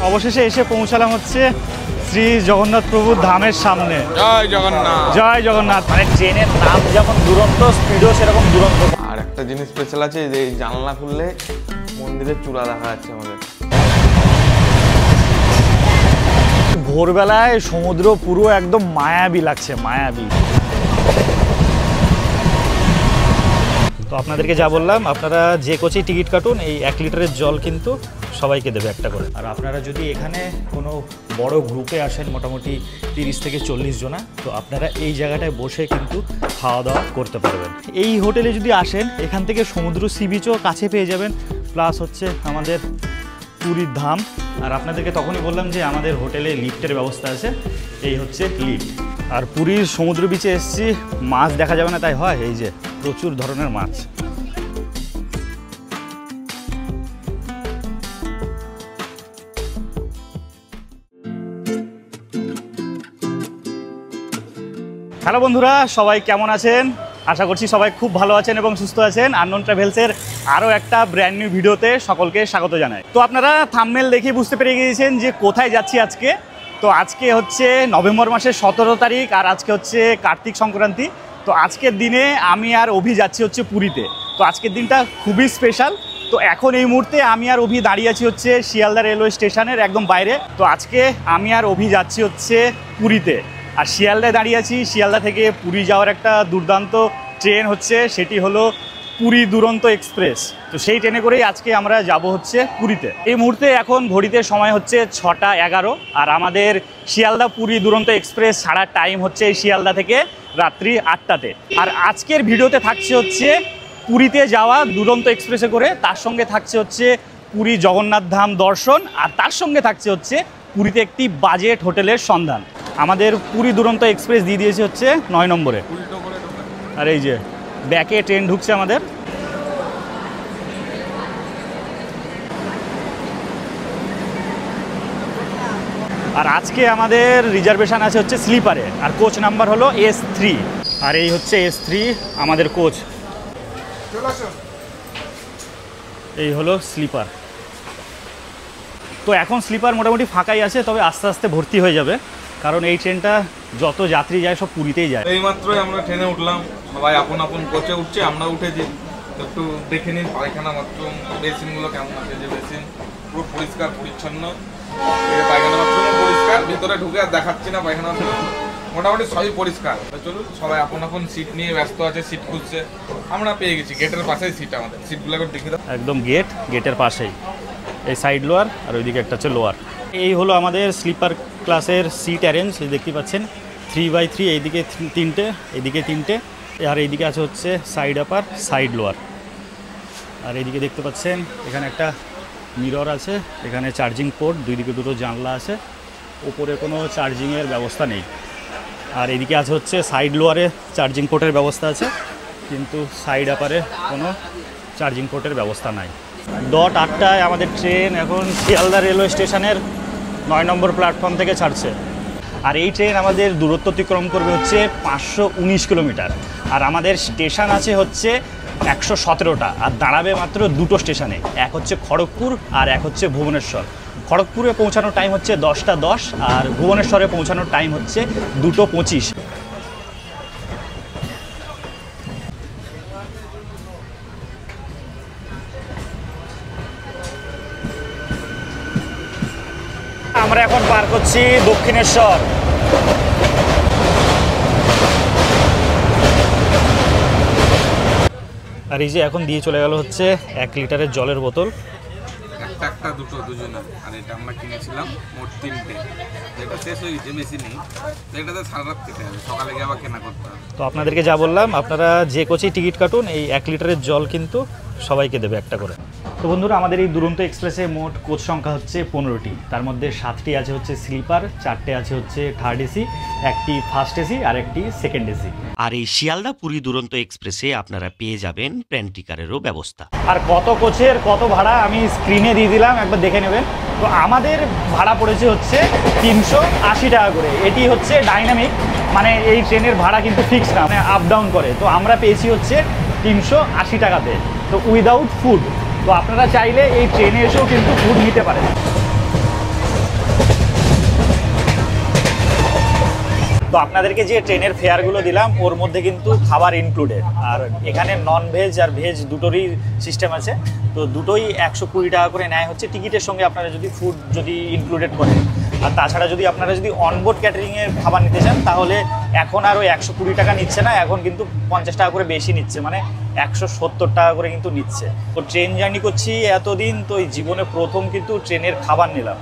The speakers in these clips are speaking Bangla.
অবশেষে এসে পৌঁছালাম হচ্ছে শ্রী জগন্নাথ প্রভুর ধামের সামনে। জয় জগন্নাথ, জয় জগন্নাথ। মানে ট্রেনের নাম যেমন দুরন্ত, স্পিডও সেরকম দুরন্ত। আর একটা জিনিস স্পেশাল আছে যে এই জানলা খুললে মন্দিরের চূড়া দেখা যাচ্ছে আমাদের। ভোরবেলায় সমুদ্র পুরো একদম মায়াবী লাগছে, মায়াবী। তো আপনাদেরকে যা বললাম, আপনারা যে কোচেই টিকিট কাটুন, এই 1 লিটারের জল কিন্তু সবাইকে দেবে একটা করে। আর আপনারা যদি এখানে কোনো বড় গ্রুপে আসেন, মোটামুটি 30 থেকে 40 জনা, তো আপনারা এই জায়গাটায় বসে কিন্তু খাওয়া দাওয়া করতে পারবেন। এই হোটেলে যদি আসেন, এখান থেকে সমুদ্র সি বিচও কাছে পেয়ে যাবেন, প্লাস হচ্ছে আমাদের পুরীর ধাম। আর আপনাদেরকে তখনই বললাম যে আমাদের হোটেলে লিফটের ব্যবস্থা আছে, এই হচ্ছে লিফট। আর পুরীর সমুদ্র বিচে এসেছি, মাছ দেখা যাবে না তাই হয়, এই যে প্রচুর ধরনের মাছ। হ্যালো বন্ধুরা, সবাই কেমন আছেন? আশা করছি সবাই খুব ভালো আছেন এবং সুস্থ আছেন। আননোন ট্রাভেলসের আরও একটা ব্র্যান্ড নিউ ভিডিওতে সকলকে স্বাগত জানাই। তো আপনারা থাম্বনেল দেখে বুঝতে পেরে গিয়েছেন যে কোথায় যাচ্ছি আজকে। তো আজকে হচ্ছে নভেম্বর মাসের 17 তারিখ, আর আজকে হচ্ছে কার্তিক সংক্রান্তি। তো আজকের দিনে আমি আর অভি যাচ্ছি হচ্ছে পুরীতে। তো আজকের দিনটা খুবই স্পেশাল। তো এখন এই মুহূর্তে আমি আর অভি দাঁড়িয়ে আছি হচ্ছে শিয়ালদা রেলওয়ে স্টেশনের একদম বাইরে। তো আজকে আমি আর অভি যাচ্ছি হচ্ছে পুরীতে, আর শিয়ালদায় দাঁড়িয়ে আছি। শিয়ালদা থেকে পুরী যাওয়ার একটা দুর্দান্ত ট্রেন হচ্ছে, সেটি হলো পুরী দুরন্ত এক্সপ্রেস। তো সেই ট্রেনে করেই আজকে আমরা যাব হচ্ছে পুরীতে। এই মুহূর্তে এখন ঘড়িতে সময় হচ্ছে 6টা 11, আর আমাদের শিয়ালদা পুরী দুরন্ত এক্সপ্রেস ছাড়ার টাইম হচ্ছে শিয়ালদা থেকে রাত্রি 8টাতে। আর আজকের ভিডিওতে থাকছে হচ্ছে পুরীতে যাওয়া দুরন্ত এক্সপ্রেসে করে, তার সঙ্গে থাকছে হচ্ছে পুরী জগন্নাথ ধাম দর্শন, আর তার সঙ্গে থাকছে হচ্ছে পুরীতে একটি বাজেট হোটেলের সন্ধান। আমাদের পুরী দুরন্ত এক্সপ্রেস দিয়ে দিয়েছে হচ্ছে 9 নম্বরে। আর এই যে ব্যাকে ট্রেন ঢুকছে আমাদের। আর আজকে আমাদের রিজার্ভেশন আছে হচ্ছে স্লিপারে, আর কোচ নাম্বার হলো S3। আর এই হচ্ছে S3 আমাদের কোচ। এই হলো স্লিপার। তো এখন স্লিপার মোটামুটি ফাঁকাই আছে, তবে আস্তে আস্তে ভর্তি হয়ে যাবে, কারণ এই ট্রেনটা যত যাত্রী যায় সব পুরীতেই যায়। এইমাত্রই আমরা ট্রেনে উঠলাম, সবাই আপন আপন কোচে উঠছে, আমরা উঠেছি। একটু দেখে নিন পায়খানা বাথরুম বেসিনগুলো কেমন আছে। যে বেসিন পুরো পরিষ্কার পরিচ্ছন্ন, পায়খানা বাথরুমও পরিষ্কার। ভিতরে ঢুকে আর দেখাচ্ছি না পায়খানা বাথরুম, মোটামুটি সবই পরিষ্কার। চলুন, সবাই আপন আপন সিট নিয়ে ব্যস্ত আছে, সিট খুঁজছে। আমরা পেয়ে গেছি, গেটের পাশেই সিট আমাদের। সিটগুলো একটু দেখে দাও। একদম গেটের পাশেই, এই সাইড লোয়ার আর ওইদিকে একটা হচ্ছে লোয়ার। এই হলো আমাদের স্লিপার ক্লাসের সিট অ্যারেঞ্জ, দেখতে পাচ্ছেন 3x3, এইদিকে 3টে, এইদিকে 3টে, আর এইদিকে আছে হচ্ছে সাইড আপার সাইড লোয়ার। আর এইদিকে দেখতে পাচ্ছেন এখানে একটা মিরর আছে, এখানে চার্জিং পোর্ট, দুই দিকে দুটো জানলা আছে, ওপরে কোনো চার্জিংয়ের ব্যবস্থা নেই। আর এইদিকে আছে হচ্ছে সাইড লোয়ারে চার্জিং পোর্টের ব্যবস্থা আছে, কিন্তু সাইড আপারে কোনো চার্জিং পোর্টের ব্যবস্থা নাই। 8টায় আমাদের ট্রেন এখন শিয়ালদা রেলওয়ে স্টেশনের 9 নম্বর প্ল্যাটফর্ম থেকে ছাড়ছে। আর এই ট্রেন আমাদের দূরত্ব অতিক্রম করবে হচ্ছে 519 কিলোমিটার। আর আমাদের স্টেশন আছে হচ্ছে 117টা, আর দাঁড়াবে মাত্র 2টো স্টেশনে, এক হচ্ছে খড়গপুর আর এক হচ্ছে ভুবনেশ্বর। খড়গপুরে পৌঁছানোর টাইম হচ্ছে 10টা 10, আর ভুবনেশ্বরে পৌঁছানোর টাইম হচ্ছে 2টো 25। আমরা এখন পার করছি দক্ষিণেশ্বর। আর এই যে এখন দিয়ে চলে গেল হচ্ছে 1 লিটারের জলের বোতল। একটা দুটো দুজনা, আর এটা আমরা কিনেছিলাম মোট 3টে। যেটা শেষ হয়ে গেছে, বেশি নেই। এটাতে সারা রাত খেতে হবে, সকালে গিয়ে আবার কেনা করতে হবে। তো আপনাদেরকে যা বললাম, আপনারা যে কোচেই টিকিট কাটুন, এই 1 লিটারের জল কিন্তু সবাইকে দেবে একটা করে। তো বন্ধুরা, আমাদের এই দুরন্ত এক্সপ্রেসে মোট কোচ সংখ্যা হচ্ছে 15টি। তার মধ্যে 7টি আছে হচ্ছে স্লিপার, 4টে আছে হচ্ছে থার্ড এসি, একটি ফার্স্ট এসি আর একটি সেকেন্ড এসি। আর এই শিয়ালদা পুরী দুরন্ত এক্সপ্রেসে আপনারা পেয়ে যাবেন প্যান্টিকারেরও ব্যবস্থা। আর কত কোচের কত ভাড়া আমি স্ক্রিনে দিয়ে দিলাম, একবার দেখে নেবেন। তো আমাদের ভাড়া পড়েছে হচ্ছে 380 টাকা করে। এটি হচ্ছে ডাইনামিক, মানে এই ট্রেনের ভাড়া কিন্তু ফিক্স না, মানে আপ ডাউন করে। তো আমরা পেয়েছি হচ্ছে 380 টাকাতে, তো উইদাউট ফুড। তো আপনারা চাইলে এই ট্রেনে এসেও কিন্তু ফুড নিতে পারেন। তো আপনাদেরকে যে ট্রেনের ফেয়ারগুলো দিলাম ওর মধ্যে কিন্তু খাবার ইনক্লুডেড, আর এখানে নন ভেজ আর ভেজ দুটোরই সিস্টেম আছে। তো দুটোই 120 টাকা করে নেয় হচ্ছে টিকিটের সঙ্গে, আপনারা যদি ফুড যদি ইনক্লুডেড করেন। আর তাছাড়া যদি আপনারা যদি অনবোর্ড ক্যাটারিংয়ের খাবার নিতে চান তাহলে এখন আর ওই 120 টাকা নিচ্ছে না, এখন কিন্তু 50 টাকা করে বেশি নিচ্ছে, মানে 170 টাকা করে কিন্তু নিচ্ছে। তো ট্রেন জার্নি করছি এতদিন, তো এই জীবনে প্রথম কিন্তু ট্রেনের খাবার নিলাম।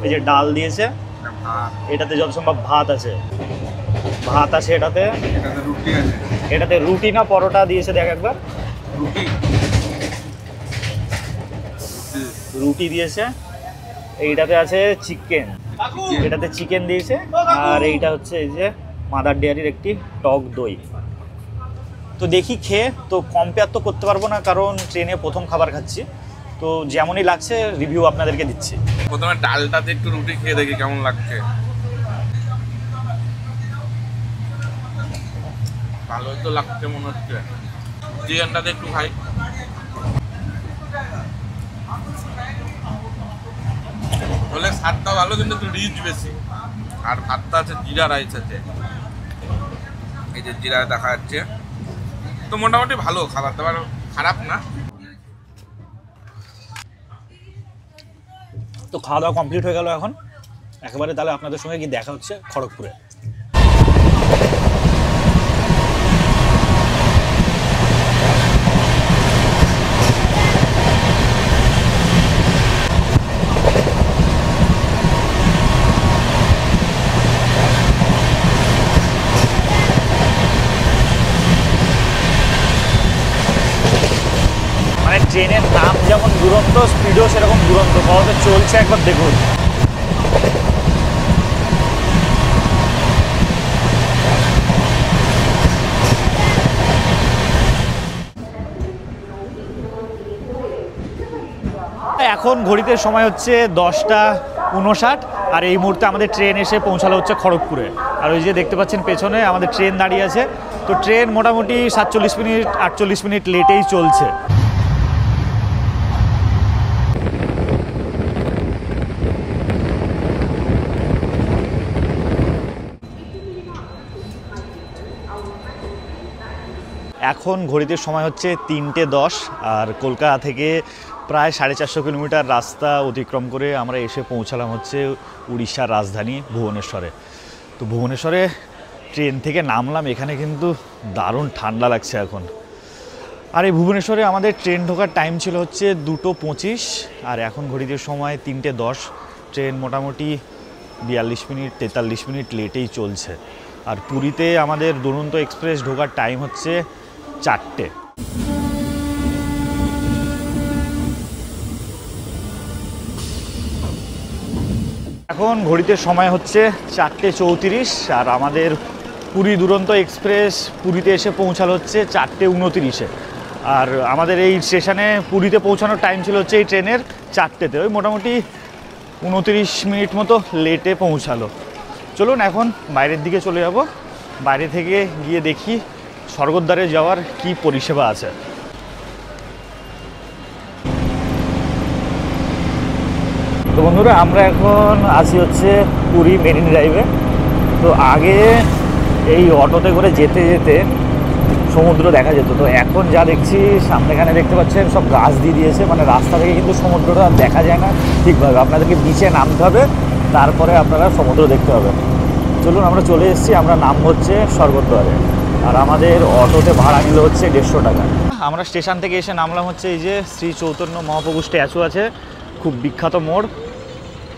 এই যে ডাল দিয়েছে, এটাতে যত সম্ভব ভাত আছে, এটাতে রুটি আছে, এটাতে রুটি না পরোটা দিয়েছে দেখ একবার। রুটি দিয়েছে, এইটাতে আছে চিকেন, এটাতে চিকেন দিয়েছে, আর এইটা হচ্ছে এই যে মাদার ডেয়ারির একটি টক দই। তো দেখি খেয়ে, তো কম্পেয়ার তো করতে পারবো না কারণ ট্রেনে প্রথম খাবার খাচ্ছি, তো যেমনই লাগছে রিভিউ আপনাদেরকে দিচ্ছি। প্রথমে ডালটাতে একটু রুটি খেয়ে দেখি কেমন লাগছে। ভালোই তো লাগছে মনে হচ্ছে। চিকেনটাতে একটু খাই। বলে স্বাদটা ভালো কিন্তু একটু রিচ বেশি। আর ভাতটা আছে জিরা রাইস আছে, এই যে জিরা দেখা যাচ্ছে। তো মোটামুটি ভালো, খাবার দাবার খারাপ না। তো খাওয়া দাওয়া কমপ্লিট হয়ে গেল, এখন একেবারে তাহলে আপনাদের সঙ্গে কি দেখা হচ্ছে খড়গপুরে। মানে ট্রেনের নাম যেমন দুরন্ত, স্পিডও সেরকম দুরন্ত, সহজে চলছে, একবার দেখুন। এখন ঘড়িতে সময় হচ্ছে 10:59, আর এই মুহূর্তে আমাদের ট্রেন এসে পৌঁছালো হচ্ছে খড়গপুরে। আর ওই যে দেখতে পাচ্ছেন পেছনে আমাদের ট্রেন দাঁড়িয়ে আছে। তো ট্রেন মোটামুটি 47 মিনিট 48 মিনিট লেটেই চলছে। এখন ঘড়িতে সময় হচ্ছে 3:10, আর কলকাতা থেকে প্রায় 450 কিলোমিটার রাস্তা অতিক্রম করে আমরা এসে পৌঁছালাম হচ্ছে উড়িষ্যার রাজধানী ভুবনেশ্বরে। তো ভুবনেশ্বরে ট্রেন থেকে নামলাম, এখানে কিন্তু দারুণ ঠান্ডা লাগছে এখন। আর এই ভুবনেশ্বরে আমাদের ট্রেন ঢোকার টাইম ছিল হচ্ছে 2:25, আর এখন ঘড়িতে সময় 3:10। ট্রেন মোটামুটি 42 মিনিট 43 মিনিট লেটেই চলছে। আর পুরীতে আমাদের দুরন্ত এক্সপ্রেস ঢোকার টাইম হচ্ছে 4টে। এখন ঘড়িতে সময় হচ্ছে 4:34, আর আমাদের পুরী দুরন্ত এক্সপ্রেস পুরীতে এসে পৌঁছালো হচ্ছে 4:29-এ। আর আমাদের এই স্টেশনে পুরীতে পৌঁছানোর টাইম ছিল হচ্ছে এই ট্রেনের 4টেতে, ওই মোটামুটি 29 মিনিট মতো লেটে পৌঁছালো। চলুন এখন বাইরের দিকে চলে যাব, বাইরে থেকে গিয়ে দেখি স্বর্গদ্বারে যাওয়ার কি পরিষেবা আছে। তো বন্ধুরা, আমরা এখন আছি হচ্ছে পুরী মেরিন ড্রাইভে। তো আগে এই অটোতে করে যেতে যেতে সমুদ্র দেখা যেত, তো এখন যা দেখছি সামনেখানে দেখতে পাচ্ছেন সব গাছ দিয়ে দিয়েছে, মানে রাস্তা থেকে কিন্তু সমুদ্রটা দেখা যায় না ঠিকভাবে, আপনাদেরকে বিচে নামতে হবে, তারপরে আপনারা সমুদ্র দেখতে হবে। চলুন আমরা চলে এসেছি, আমরা নাম হচ্ছে স্বর্গদ্বারে, আর আমাদের অটোতে ভাড়া নিল হচ্ছে 150 টাকা। আমরা স্টেশন থেকে এসে নামলাম হচ্ছে এই যে শ্রী চৈতন্য মহাপ্রভু স্ট্যাচু আছে, খুব বিখ্যাত মোড়,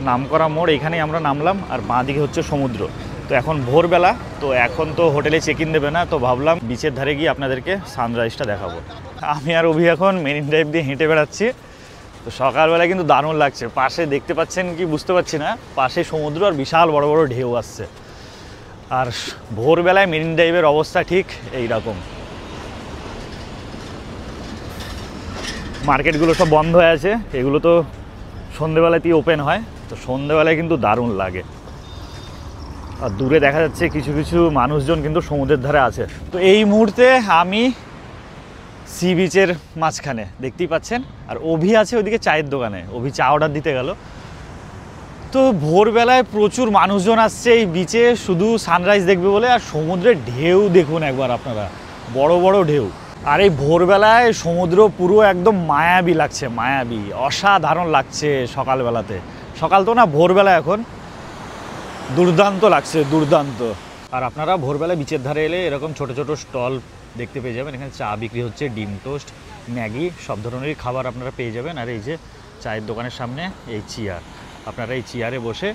নামকরা মোড়, এখানেই আমরা নামলাম। আর বাঁ দিকে হচ্ছে সমুদ্র। তো এখন ভোরবেলা, তো এখন তো হোটেলে চেক ইন দেবে না, তো ভাবলাম বিচের ধারে গিয়ে আপনাদেরকে সানরাইজটা দেখাবো। আমি আর অভি এখন মেরিন ড্রাইভ দিয়ে হেঁটে বেড়াচ্ছি। তো সকালবেলা কিন্তু দারুণ লাগছে, পাশে দেখতে পাচ্ছেন কি বুঝতে পারছি না, পাশে সমুদ্র আর বিশাল বড় বড় ঢেউ আসছে। আর ভোরবেলায় মেরিন ড্রাইভের অবস্থা ঠিক এই রকম, মার্কেটগুলো সব বন্ধ হয়ে আছে, এগুলো তো সন্ধেবেলাতেই ওপেন হয়। তো সন্ধেবেলায় কিন্তু দারুণ লাগে। আর দূরে দেখা যাচ্ছে কিছু কিছু মানুষজন কিন্তু সমুদ্রের ধারে আছে। তো এই মুহূর্তে আমি সি বিচের মাঝখানে দেখতেই পাচ্ছেন, আর অভি আছে ওইদিকে চায়ের দোকানে, অভি চা অর্ডার দিতে গেল। তো ভোরবেলায় প্রচুর মানুষজন আসছে এই বিচে শুধু সানরাইজ দেখবে বলে। আর সমুদ্রের ঢেউ দেখুন একবার আপনারা, বড় বড় ঢেউ। আর এই ভোরবেলায় সমুদ্র পুরো একদম মায়াবী লাগছে, মায়াবী, অসাধারণ লাগছে সকালবেলাতে। সকাল তো না, ভোরবেলা এখন দুর্দান্ত লাগছে, দুর্দান্ত। আর আপনারা ভোরবেলা বিচের ধারে এলে এরকম ছোট ছোট স্টল দেখতে পেয়ে যাবেন। এখানে চা বিক্রি হচ্ছে, ডিম টোস্ট, ম্যাগি, সব ধরনেরই খাবার আপনারা পেয়ে যাবেন। আর এই যে চায়ের দোকানের সামনে এই চেয়ার, আপনারা এই চেয়ারে বসে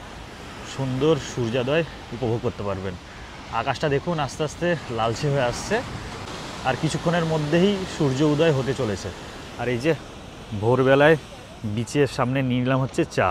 সুন্দর সূর্যোদয় উপভোগ করতে পারবেন। আকাশটা দেখুন আস্তে আস্তে লালচে হয়ে আসছে, আর কিছুক্ষণের মধ্যেই সূর্য উদয় হতে চলেছে। আর এই যে ভোরবেলায় বিচের সামনে নিয়ে নিলাম হচ্ছে চা।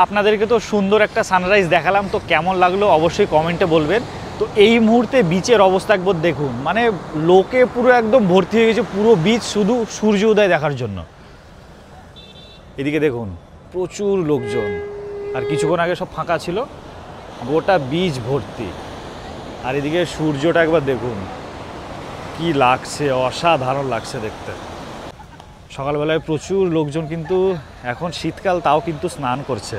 আপনাদেরকে তো সুন্দর একটা সানরাইজ দেখালাম, তো কেমন লাগলো অবশ্যই কমেন্টে বলবেন। তো এই মুহূর্তে বিচের অবস্থা একবার দেখুন, মানে লোকে পুরো একদম ভর্তি হয়ে গেছে পুরো বিচ শুধু সূর্য উদয় দেখার জন্য। এদিকে দেখুন প্রচুর লোকজন, আর কিছুক্ষণ আগে সব ফাঁকা ছিল, গোটা বিচ ভর্তি। আর এদিকে সূর্যটা একবার দেখুন কি লাগছে, অসাধারণ লাগছে দেখতে। সকালবেলায় প্রচুর লোকজন, কিন্তু এখন শীতকাল তাও কিন্তু স্নান করছে।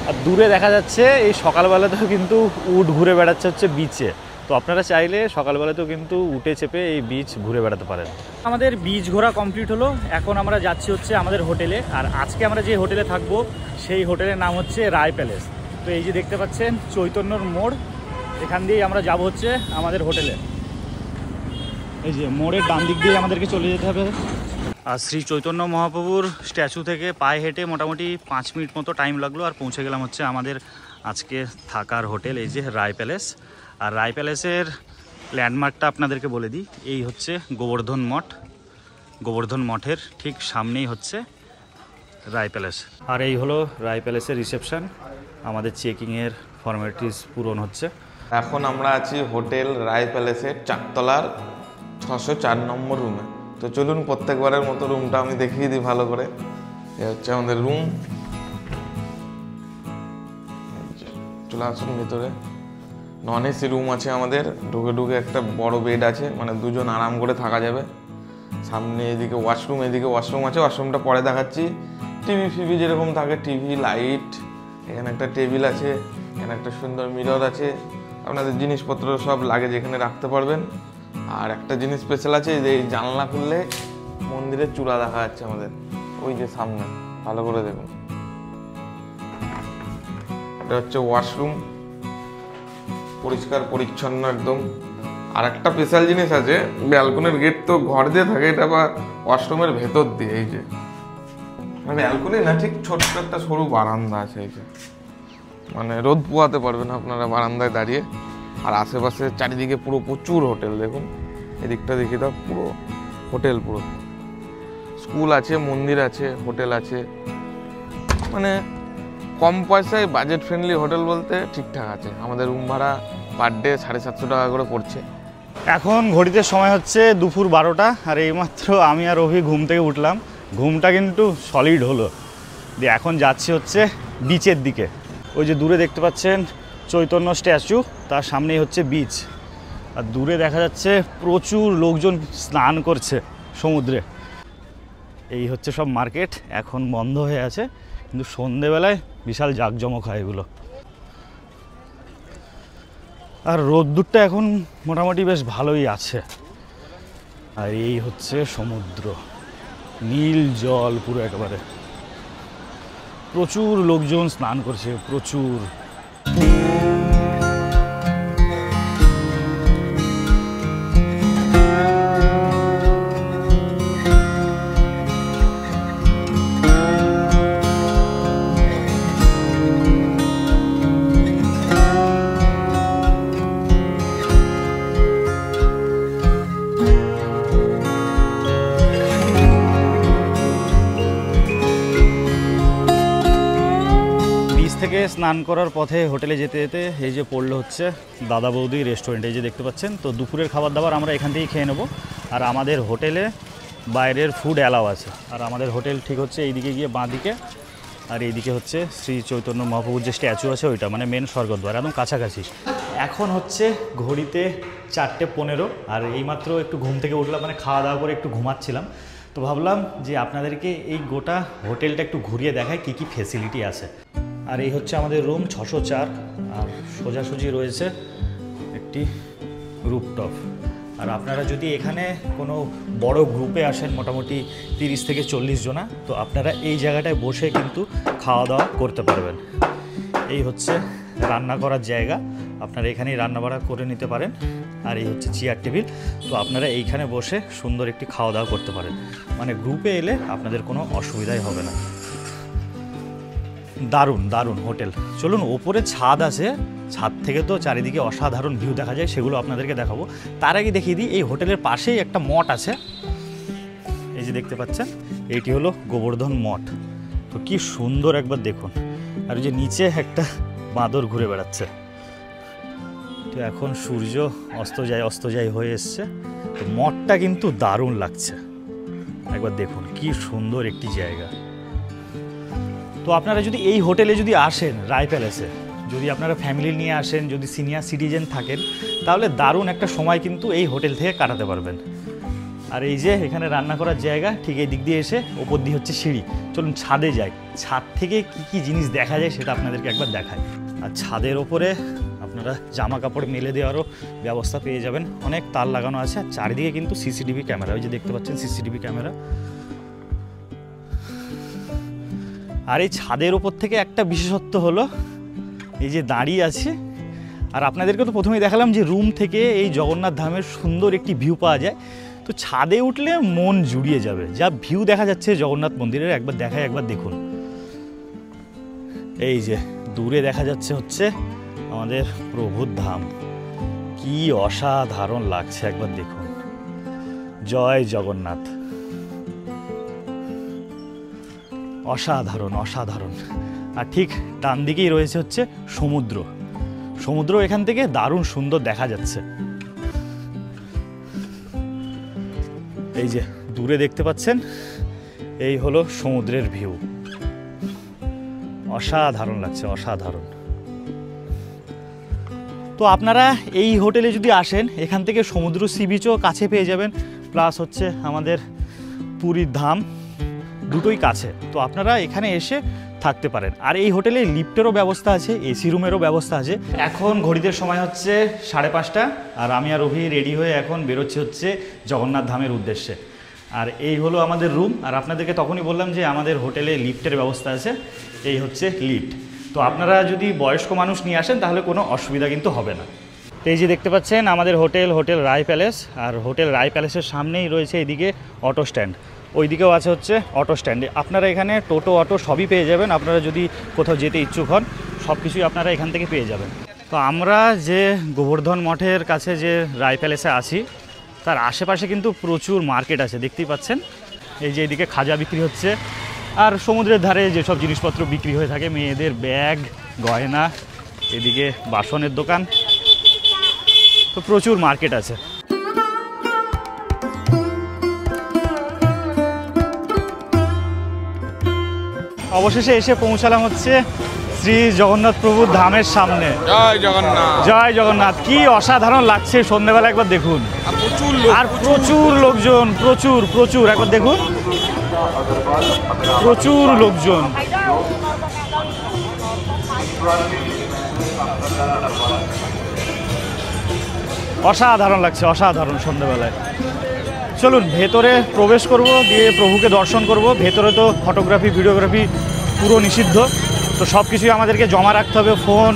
আর দূরে দেখা যাচ্ছে এই সকালবেলাতেও কিন্তু উট ঘুরে বেড়াচ্ছে হচ্ছে বিচে। তো আপনারা চাইলে সকালবেলাতেও কিন্তু উটে চেপে এই বিচ ঘুরে বেড়াতে পারেন। আমাদের বিচ ঘোরা কমপ্লিট হলো, এখন আমরা যাচ্ছি হচ্ছে আমাদের হোটেলে। আর আজকে আমরা যে হোটেলে থাকবো সেই হোটেলের নাম হচ্ছে রায় প্যালেস। তো এই যে দেখতে পাচ্ছেন চৈতন্যর মোড়, এখান দিয়েই আমরা যাব হচ্ছে আমাদের হোটেলে। এই যে মোড়ের ডান দিক দিয়ে আমাদেরকে চলে যেতে হবে। আর শ্রী চৈতন্য মহাপ্রভুর স্ট্যাচু থেকে পায়ে হেঁটে মোটামুটি 5 মিনিট মতো টাইম লাগলো, আর পৌঁছে গেলাম হচ্ছে আমাদের আজকে থাকার হোটেল, এই যে রায় প্যালেস। আর রায় প্যালেসের ল্যান্ডমার্কটা আপনাদেরকে বলে দিই, এই হচ্ছে গোবর্ধন মঠ। গোবর্ধন মঠের ঠিক সামনেই হচ্ছে রায় প্যালেস। আর এই হলো রায় প্যালেসের রিসেপশন, আমাদের চেকিংয়ের ফর্মালিটিস পূরণ হচ্ছে। এখন আমরা আছি হোটেল রায় প্যালেসের 4 তলার 604 নম্বর রুমে। তো চলুন প্রত্যেকবারের মতো রুমটা আমি দেখিয়ে দিই ভালো করে। এ হচ্ছে আমাদের রুম, চলে আসুন ভিতরে। নন এসি রুম আছে আমাদের, ঢুকে ঢুকে একটা বড় বেড আছে, মানে দুজন আরাম করে থাকা যাবে। সামনে এদিকে ওয়াশরুম, এদিকে ওয়াশরুম আছে, ওয়াশরুমটা পরে দেখাচ্ছি। টিভি ফিভি যেরকম থাকে, টিভি, লাইট, এখানে একটা টেবিল আছে, এখানে একটা সুন্দর মিরর আছে, আপনাদের জিনিসপত্র সব লাগে যেখানে রাখতে পারবেন। আর একটা জিনিস স্পেশাল আছে, এই জানলা খুললে মন্দিরের চূড়া দেখা যাচ্ছে আমাদের, ওই যে সামনে, ভালো করে দেখুন। এটা হচ্ছে ওয়াশরুম, পরিষ্কার পরিচ্ছন্ন একদম। আর একটা স্পেশাল জিনিস আছে, ব্যালকনির গেট তো ঘর দিয়ে থাকে, এটা আবার ওয়াশরুমের ভেতর দিয়ে, এই যে ব্যালকনি না, ঠিক ছোট্ট একটা সরু বারান্দা আছে, এই যে মানে রোদ পোয়াতে পারবেন আপনারা বারান্দায় দাঁড়িয়ে। আর আশেপাশে চারিদিকে পুরো প্রচুর হোটেল, দেখুন এদিকটা দেখি দাও, পুরো হোটেল, পুরো স্কুল আছে, মন্দির আছে, হোটেল আছে, মানে কম পয়সায় বাজেট ফ্রেন্ডলি হোটেল বলতে ঠিকঠাক আছে। আমাদের রুম ভাড়া পার ডে 750 টাকা করে পড়ছে। এখন ঘড়িতে সময় হচ্ছে দুপুর 12টা, আর এইমাত্র আমি আর রবি ঘুম থেকে উঠলাম, ঘুমটা কিন্তু সলিড হলো। দিয়ে এখন যাচ্ছি হচ্ছে বিচের দিকে। ওই যে দূরে দেখতে পাচ্ছেন চৈতন্য স্ট্যাচু, তার সামনেই হচ্ছে বিচ। আর দূরে দেখা যাচ্ছে প্রচুর লোকজন স্নান করছে সমুদ্রে। এই হচ্ছে সব মার্কেট, এখন বন্ধ হয়ে আছে, কিন্তু সন্ধেবেলায় বিশাল জাঁকজমক হয় এগুলো। আর রোদ্দুরটা এখন মোটামুটি বেশ ভালোই আছে। আর এই হচ্ছে সমুদ্র, নীল জল পুরো একেবারে, প্রচুর লোকজন স্নান করছে, প্রচুর। থেকে স্নান করার পথে হোটেলে যেতে যেতে এই যে পড়লো হচ্ছে দাদা বৌদি রেস্টুরেন্ট, এই যে দেখতে পাচ্ছেন। তো দুপুরের খাবার দাবার আমরা এখান থেকেই খেয়ে নেবো। আর আমাদের হোটেলে বাইরের ফুড অ্যালাউ আছে। আর আমাদের হোটেল ঠিক হচ্ছে এইদিকে গিয়ে বাঁ দিকে, আর এইদিকে হচ্ছে শ্রী চৈতন্য মহাপ্রভুর যে স্ট্যাচু আছে ওইটা, মানে মেন স্বর্গদ্বার একদম কাছাকাছি। এখন হচ্ছে ঘড়িতে 4:15, আর এইমাত্র একটু ঘুম থেকে উঠলাম, মানে খাওয়া দাওয়া করে একটু ঘুমাচ্ছিলাম। তো ভাবলাম যে আপনাদেরকে এই গোটা হোটেলটা একটু ঘুরিয়ে দেখায় কী কী ফেসিলিটি আছে। আর এই হচ্ছে আমাদের রুম 604, আর সোজাসুজি রয়েছে একটি রুফটপ। আর আপনারা যদি এখানে কোনো বড় গ্রুপে আসেন, মোটামুটি 30 থেকে 40 জনা, তো আপনারা এই জায়গাটায় বসে কিন্তু খাওয়া দাওয়া করতে পারবেন। এই হচ্ছে রান্না করার জায়গা, আপনারা এখানেই রান্নাবাড়া করে নিতে পারেন। আর এই হচ্ছে চেয়ার টেবিল, তো আপনারা এইখানে বসে সুন্দর একটি খাওয়া দাওয়া করতে পারেন। মানে গ্রুপে এলে আপনাদের কোনো অসুবিধাই হবে না। দারুণ দারুণ হোটেল। চলুন, ওপরে ছাদ আছে, ছাদ থেকে তো চারিদিকে অসাধারণ ভিউ দেখা যায়, সেগুলো আপনাদেরকে দেখাবো। তার আগে দেখিয়ে দিই, এই হোটেলের পাশেই একটা মঠ আছে, এই যে দেখতে পাচ্ছেন, এইটি হলো গোবর্ধন মঠ। তো কি সুন্দর একবার দেখুন। আর যে নিচে একটা বাঁদর ঘুরে বেড়াচ্ছে। তো এখন সূর্য অস্ত যায় হয়ে এসছে। তো মঠটা কিন্তু দারুণ লাগছে, একবার দেখুন কি সুন্দর একটি জায়গা। তো আপনারা যদি এই হোটেলে যদি আসেন, রায় প্যালেসে, যদি আপনারা ফ্যামিলি নিয়ে আসেন, যদি সিনিয়র সিটিজেন থাকেন, তাহলে দারুণ একটা সময় কিন্তু এই হোটেল থেকে কাটাতে পারবেন। আর এই যে এখানে রান্না করার জায়গা, ঠিক এই দিক দিয়ে এসে ওপর দিয়ে হচ্ছে সিঁড়ি। চলুন ছাদে যাই, ছাদ থেকে কি কি জিনিস দেখা যায় সেটা আপনাদেরকে একবার দেখাই। আর ছাদের ওপরে আপনারা জামা কাপড় মেলে দেওয়ারও ব্যবস্থা পেয়ে যাবেন, অনেক তার লাগানো আছে। আর চারিদিকে কিন্তু সিসিটিভি ক্যামেরা, ওই যে দেখতে পাচ্ছেন সিসিটিভি ক্যামেরা। আর এই ছাদের ওপর থেকে একটা বিশেষত্ব হলো এই যে দাঁড়িয়ে আছে। আর আপনাদেরকে তো প্রথমেই দেখালাম যে রুম থেকে এই জগন্নাথ ধামের সুন্দর একটি ভিউ পাওয়া যায়। তো ছাদে উঠলে মন জুড়িয়ে যাবে, যা ভিউ দেখা যাচ্ছে জগন্নাথ মন্দিরের, একবার দেখায়, একবার দেখুন। এই যে দূরে দেখা যাচ্ছে হচ্ছে আমাদের প্রভুর ধাম, কি অসাধারণ লাগছে একবার দেখুন। জয় জগন্নাথ, অসাধারণ অসাধারণ। আর ঠিক ডান দিকেই রয়েছে হচ্ছে সমুদ্র, সমুদ্র এখান থেকে দারুণ সুন্দর দেখা যাচ্ছে। এই যে দূরে দেখতে পাচ্ছেন, এই হলো সমুদ্রের ভিউ, অসাধারণ লাগছে, অসাধারণ। তো আপনারা এই হোটেলে যদি আসেন, এখান থেকে সমুদ্র সি বিচও কাছে পেয়ে যাবেন, প্লাস হচ্ছে আমাদের পুরীর ধাম, দুটোই কাছে। তো আপনারা এখানে এসে থাকতে পারেন। আর এই হোটেলে লিফটেরও ব্যবস্থা আছে, এসি রুমেরও ব্যবস্থা আছে। এখন ঘড়িতে সময় হচ্ছে 5:30, আর আমি আর রবি রেডি হয়ে এখন বেরোচ্ছি হচ্ছে জগন্নাথ ধামের উদ্দেশ্যে। আর এই হলো আমাদের রুম। আর আপনাদেরকে তখনই বললাম যে আমাদের হোটেলে লিফটের ব্যবস্থা আছে, এই হচ্ছে লিফট। তো আপনারা যদি বয়স্ক মানুষ নিয়ে আসেন তাহলে কোনো অসুবিধা কিন্তু হবে না। তো এই যে দেখতে পাচ্ছেন আমাদের হোটেল রায় প্যালেস। আর হোটেল রায় প্যালেসের সামনেই রয়েছে এইদিকে অটো স্ট্যান্ড, ওইদিকেও আছে হচ্ছে অটো স্ট্যান্ডে। আপনারা এখানে টোটো অটো সবই পেয়ে যাবেন। আপনারা যদি কোথাও যেতে ইচ্ছুক হন, সব কিছুই আপনারা এখান থেকে পেয়ে যাবেন। তো আমরা যে গোবর্ধন মঠের কাছে যে রায় প্যালেসে আছি, তার আশেপাশে কিন্তু প্রচুর মার্কেট আছে, দেখতেই পাচ্ছেন। এই যে এদিকে খাজা বিক্রি হচ্ছে, আর সমুদ্রের ধারে যেসব জিনিসপত্র বিক্রি হয়ে থাকে, মেয়েদের ব্যাগ, গয়না, এদিকে বাসনের দোকান, তো প্রচুর মার্কেট আছে। অবশেষে এসে পৌঁছালাম হচ্ছে শ্রী জগন্নাথ প্রভুর ধামের সামনে। জয় জগন্নাথ, জয় জগন্নাথ। কি অসাধারণ লাগছে সন্ধ্যেবেলা, একবার দেখুন। আর প্রচুর লোকজন, প্রচুর প্রচুর, একবার দেখুন, প্রচুর লোকজন। অসাধারণ লাগছে, অসাধারণ সন্ধ্যেবেলায়। চলুন ভেতরে প্রবেশ করব, দিয়ে প্রভুকে দর্শন করব। ভেতরে তো ফটোগ্রাফি, ভিডিওগ্রাফি পুরো নিষিদ্ধ। তো সব কিছুই আমাদেরকে জমা রাখতে হবে, ফোন,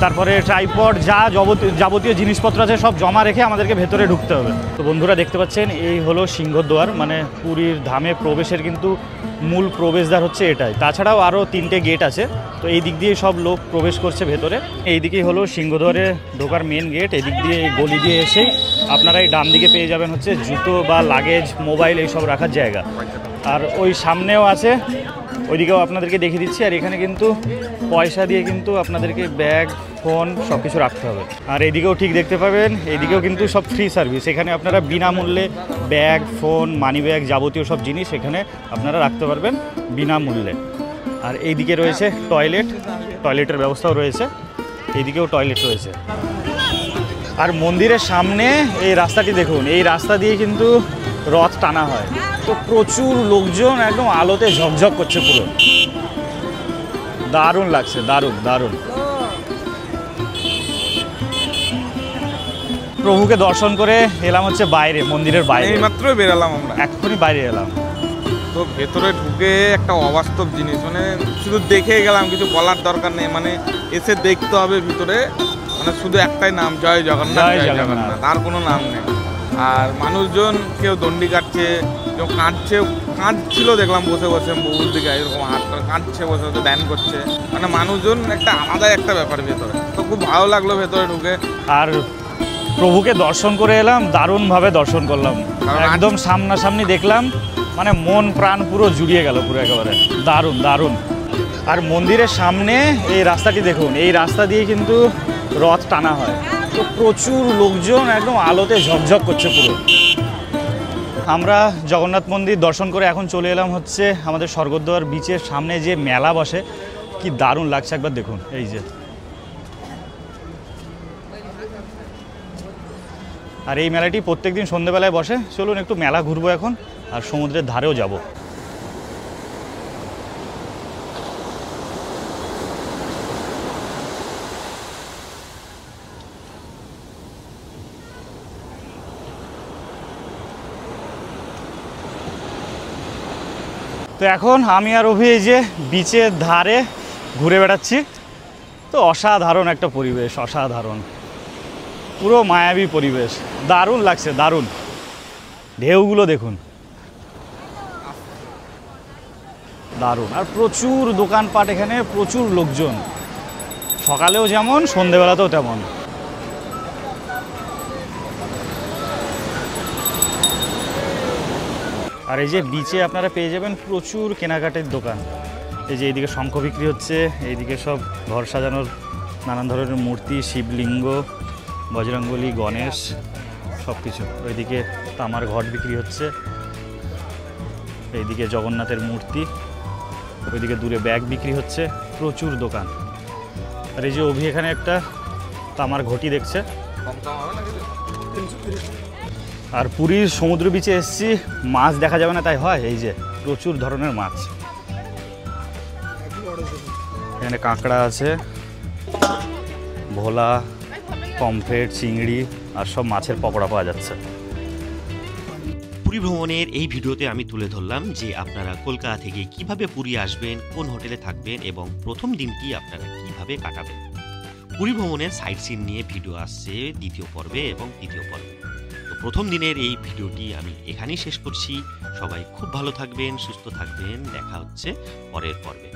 তারপরে ট্রাইপড, যা যাবতীয় জিনিসপত্র আছে সব জমা রেখে আমাদেরকে ভেতরে ঢুকতে হবে। তো বন্ধুরা দেখতে পাচ্ছেন, এই হলো সিংহদ্বার, মানে পুরীর ধামে প্রবেশের কিন্তু মূল প্রবেশদ্বার হচ্ছে এটাই। তাছাড়াও আরও 3টে গেট আছে, তো এই দিক দিয়ে সব লোক প্রবেশ করছে ভেতরে। এই দিকেই হলো সিংহদ্বারে ঢোকার মেন গেট। এদিক দিয়ে এই গলি দিয়ে এসেই আপনারা এই ডান দিকে পেয়ে যাবেন হচ্ছে জুতো বা লাগেজ, মোবাইল এইসব রাখার জায়গা। আর ওই সামনেও আছে, ওইদিকেও আপনাদেরকে দেখিয়ে দিচ্ছি। আর এখানে কিন্তু পয়সা দিয়ে কিন্তু আপনাদেরকে ব্যাগ, ফোন সব কিছু রাখতে হবে। আর এইদিকেও ঠিক দেখতে পাবেন, এইদিকেও কিন্তু সব ফ্রি সার্ভিস। এখানে আপনারা বিনামূল্যে ব্যাগ, ফোন, মানি ব্যাগ, যাবতীয় সব জিনিস এখানে আপনারা রাখতে পারবেন বিনামূল্যে। আর এইদিকে রয়েছে টয়লেটের ব্যবস্থাও রয়েছে, এইদিকেও টয়লেট রয়েছে। আর মন্দিরের সামনে এই রাস্তাটি দেখুন, এই রাস্তা দিয়ে কিন্তু রথ টানা হয়। তো প্রচুর লোকজন, একদম আলোতে ঝকঝক করছে পুরো, দারুণ লাগছে, দারুণ দারুণ। প্রভুকে দর্শন করে এলাম হচ্ছে বাইরে, মন্দিরের বাইরে। এইমাত্র বেরালাম আমরা, এক্ষুনি বাইরে এলাম। তো ভেতরে ঢুকে একটা অবাস্তব জিনিস, মানে শুধু দেখে গেলাম, কিছু বলার দরকার নেই, মানে এসে দেখতে হবে ভিতরে। মানে শুধু একটাই নাম, জয় জগন্নাথ, জয় জয় জগন্নাথ। জগন্নাথ, আর কোনো নাম নেই। আর মানুষজন কেউ দণ্ডি কাটছে, কেউ কাঁদছিল দেখলাম বসে বসে, বহুর দিকে এরকম হাত করে কাঁদছে, বসে বসে ধ্যান করছে। মানে মানুষজন একটা আলাদা একটা ব্যাপার ভেতরে, তো খুব ভালো লাগলো ভেতরে ঢুকে। আর প্রভুকে দর্শন করে এলাম, দারুণভাবে দর্শন করলাম, কারণ একদম সামনাসামনি দেখলাম, মানে মন প্রাণ পুরো জুড়িয়ে গেল পুরো একেবারে, দারুণ দারুণ। আর মন্দিরের সামনে এই রাস্তাটি দেখুন, এই রাস্তা দিয়ে কিন্তু রথ টানা হয়। তো প্রচুর লোকজন, একদম আলোতে ঝকঝক করছে পুরো। আমরা জগন্নাথ মন্দির দর্শন করে এখন চলে এলাম হচ্ছে আমাদের স্বর্গদ্বার বিচের সামনে যে মেলা বসে, কি দারুণ লাগছে একবার দেখুন। এই যে, আর এই মেলাটি প্রত্যেকদিন সন্ধ্যেবেলায় বসে। চলুন একটু মেলা ঘুরবো এখন, আর সমুদ্রের ধারেও যাব। তো এখন আমি আর অভি এই যে বিচের ধারে ঘুরে বেড়াচ্ছি। তো অসাধারণ একটা পরিবেশ, অসাধারণ, পুরো মায়াবী পরিবেশ, দারুণ লাগছে, দারুণ। ঢেউগুলো দেখুন, দারুণ। আর প্রচুর দোকানপাট এখানে, প্রচুর লোকজন, সকালেও যেমন সন্ধেবেলাতেও তেমন। আর এই যে বিচে আপনারা পেয়ে যাবেন প্রচুর কেনাকাটির দোকান। এই যে এইদিকে শঙ্খ বিক্রি হচ্ছে, এইদিকে সব ঘর সাজানোর নানান ধরনের মূর্তি, শিবলিঙ্গ, বজরঙ্গবলী, গণেশ, সব কিছু। ওইদিকে তামার ঘট বিক্রি হচ্ছে, এইদিকে জগন্নাথের মূর্তি, ওইদিকে দূরে ব্যাগ বিক্রি হচ্ছে, প্রচুর দোকান। আর এই যে অভি এখানে একটা তামার ঘটি দেখছে। আর পুরীর সমুদ্র বিচে এসেছি, মাছ দেখা যাবে না তাই হয়, এই যে প্রচুর ধরনের মাছ। এখানে কাঁকড়া আছে, ভোলা, পমফ্রেট, চিংড়ি, আর সব মাছের পকোড়া পাওয়া যাচ্ছে। পুরী ভ্রমণের এই ভিডিওতে আমি তুলে ধরলাম যে আপনারা কলকাতা থেকে কিভাবে পুরী আসবেন, কোন হোটেলে থাকবেন এবং প্রথম দিনটি আপনারা কিভাবে কাটাবেন। পুরী ভ্রমণের সাইট সিন নিয়ে ভিডিও আসছে দ্বিতীয় পর্বে এবং তৃতীয় পর্বে। তো প্রথম দিনের এই ভিডিওটি আমি এখানেই শেষ করছি। সবাই খুব ভালো থাকবেন, সুস্থ থাকবেন, দেখা হচ্ছে পরের পর্বে।